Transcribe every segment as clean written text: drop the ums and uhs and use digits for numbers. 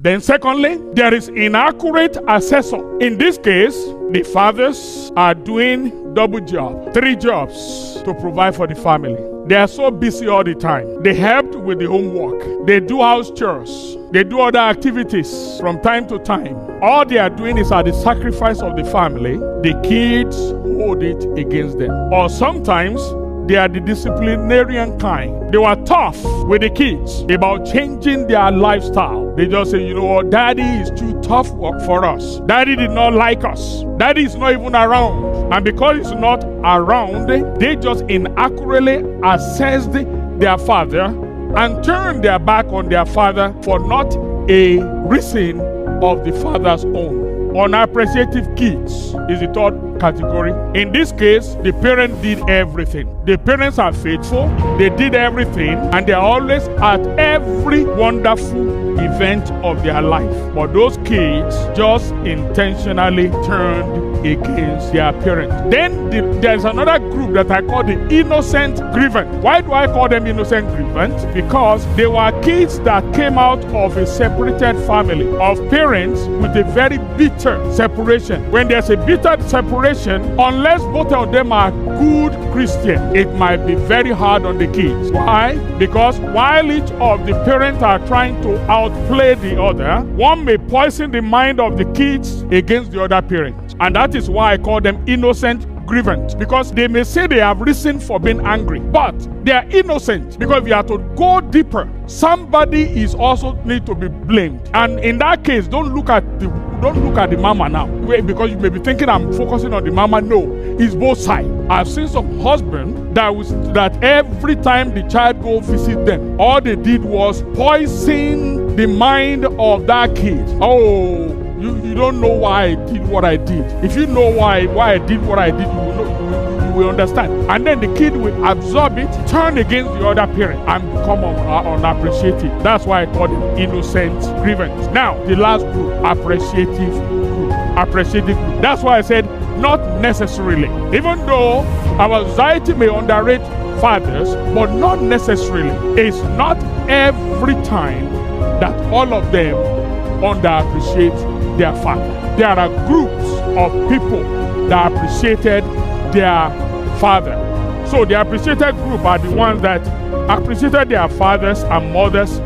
Then secondly, there is inaccurate assessor. In this case, the fathers are doing double job, 3 jobs to provide for the family. They are so busy all the time. They help with the homework. They do house chores. They do other activities from time to time. All they are doing is at the sacrifice of the family. The kids hold it against them. Or sometimes they are the disciplinarian kind. They were tough with the kids about changing their lifestyle. They just say, you know what, daddy is too tough for us. Daddy did not like us. Daddy is not even around. And because he's not around, they just inaccurately assessed their father and turned their back on their father for not a reason of the father's own. Unappreciative kids is the third category. In this case, the parent did everything. The parents are faithful, they did everything, and they are always at every wonderful event of their life. But those kids just intentionally turned against their parents. Then there's another group that I call the innocent grievance. Why do I call them innocent grievance? Because they were kids that came out of a separated family of parents with a very bitter separation. When there's a bitter separation, unless both of them are good Christians, it might be very hard on the kids. Why? Because while each of the parents are trying to outplay the other, one may poison the mind of the kids against the other parent. And that is why I call them innocent grievance, because they may say they have reason for being angry, but they are innocent. Because if you are to go deeper, somebody is also need to be blamed. And in that case, don't look at the mama now, because you may be thinking I'm focusing on the mama. No, it's both sides. I've seen some husband that every time the child go visit them, all they did was poison the mind of that kid. Oh, you don't know why I did what I did. If you know why I did what I did, you will understand. And then the kid will absorb it, turn against the other parent, and become unappreciative. That's why I call it innocent grievance. Now, the last group, appreciative group. Appreciative group. That's why I said not necessarily. Even though our society may underrate fathers, but not necessarily. It's not every time that all of them underappreciate their father. There are groups of people that appreciated their father. So the appreciated group are the ones that appreciated their fathers and mothers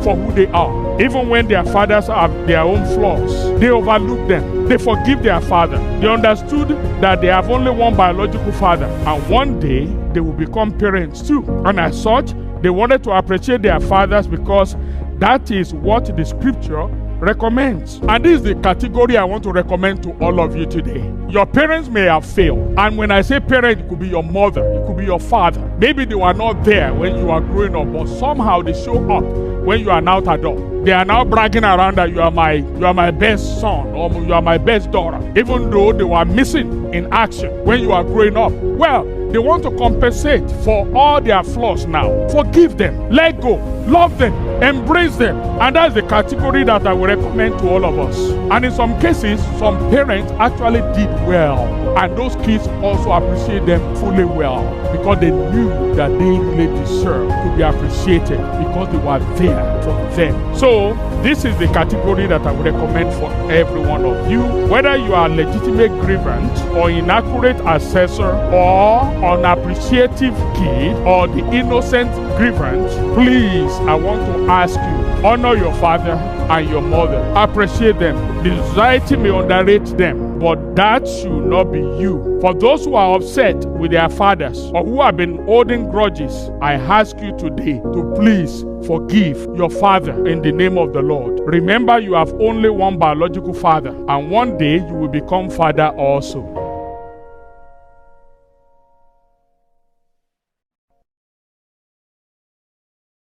for who they are. Even when their fathers have their own flaws, they overlook them. They forgive their father. They understood that they have only one biological father, and one day they will become parents too. And as such, they wanted to appreciate their fathers because that is what the scripture recommends. And this is the category I want to recommend to all of you today. Your parents may have failed. And when I say parent, it could be your mother, it could be your father. Maybe they were not there when you were growing up, but somehow they show up when you are now adult. They are now bragging around that you are my best son or you are my best daughter, even though they were missing in action when you are growing up. Well, they want to compensate for all their flaws now. Forgive them, let go, love them, embrace them. And that's the category that I would recommend to all of us. And in some cases, some parents actually did well. And those kids also appreciate them fully well because they knew that they really deserve to be appreciated because they were there for them. So this is the category that I would recommend for every one of you. Whether you are a legitimate grievance or inaccurate assessor or unappreciative kid or the innocent grievance, please, I want to ask you, honor your father and your mother. Appreciate them. The society may underrate them, but that should not be you. For those who are upset with their fathers or who have been holding grudges, I ask you today to please forgive your father in the name of the Lord. Remember, you have only one biological father, and one day you will become father also.